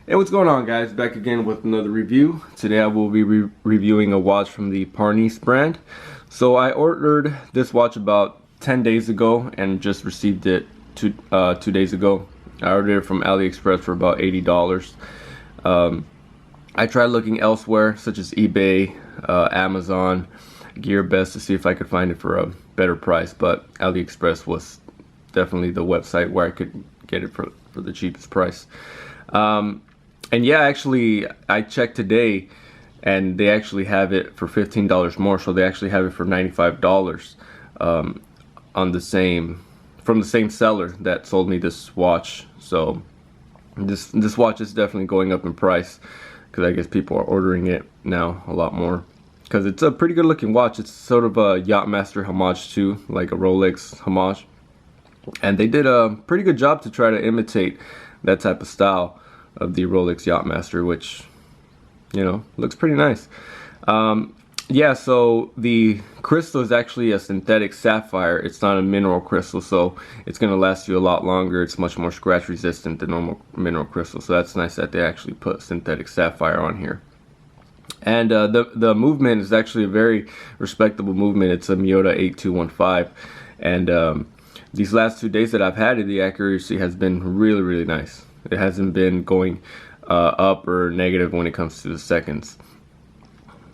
Hey, what's going on, guys? Back again with another review. Today I will be reviewing a watch from the Parnis brand. So I ordered this watch about 10 days ago and just received it 2 days ago. I ordered it from AliExpress for about $80. I tried looking elsewhere, such as eBay, Amazon, GearBest, to see if I could find it for a better price, but AliExpress was definitely the website where I could get it for the cheapest price. And yeah, actually, I checked today, and they actually have it for $15 more. So they actually have it for $95 on from the same seller that sold me this watch. So this watch is definitely going up in price because I guess people are ordering it now a lot more. Because it's a pretty good looking watch. It's sort of a Yacht-Master Homage too, like a Rolex Homage. And they did a pretty good job to try to imitate that type of style of the Rolex Yacht-Master, which, you know, looks pretty nice. Yeah, so the crystal is actually a synthetic sapphire. It's not a mineral crystal, so it's going to last you a lot longer. It's much more scratch resistant than normal mineral crystal, so that's nice that they actually put synthetic sapphire on here. And the movement is actually a very respectable movement. It's a Miyota 8215, and these last 2 days that I've had it, the accuracy has been really nice. It hasn't been going up or negative when it comes to the seconds.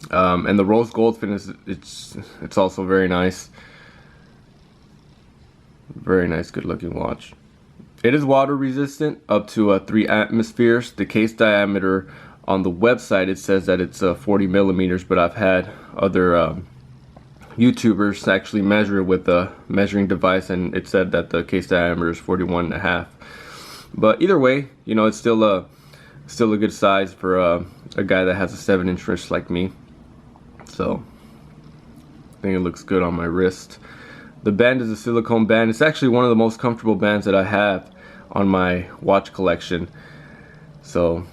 And the rose gold finish, it's also very nice. Very nice, good looking watch. It is water resistant up to 3 atmospheres. The case diameter on the website, it says that it's 40 millimeters, but I've had other YouTubers actually measure it with a measuring device, and it said that the case diameter is 41.5. But either way, you know, it's still a good size for a guy that has a 7-inch wrist like me. So I think it looks good on my wrist. The band is a silicone band. It's actually one of the most comfortable bands that I have on my watch collection. So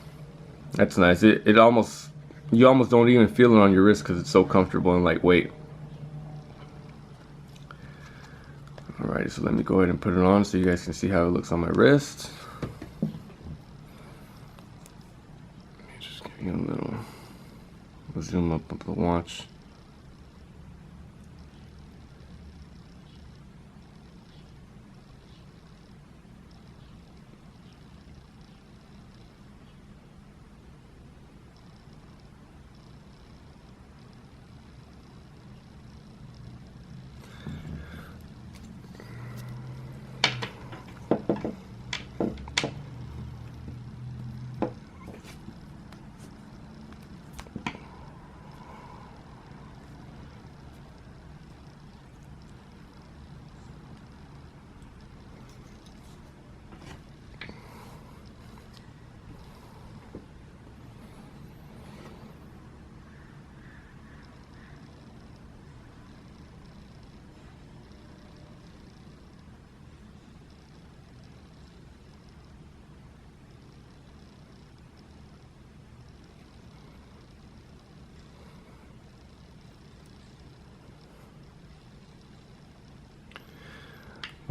that's nice. You almost don't even feel it on your wrist because it's so comfortable and lightweight. Alright, so let me go ahead and put it on so you guys can see how it looks on my wrist. Just give you a little zoom up of the watch.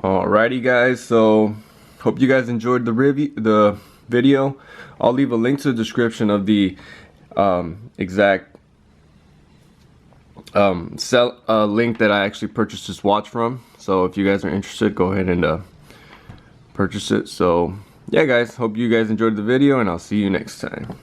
Alrighty, guys, so hope you guys enjoyed the video. I'll leave a link to the description of the exact link that I actually purchased this watch from. So if you guys are interested, go ahead and purchase it. So yeah, guys, hope you guys enjoyed the video, and I'll see you next time.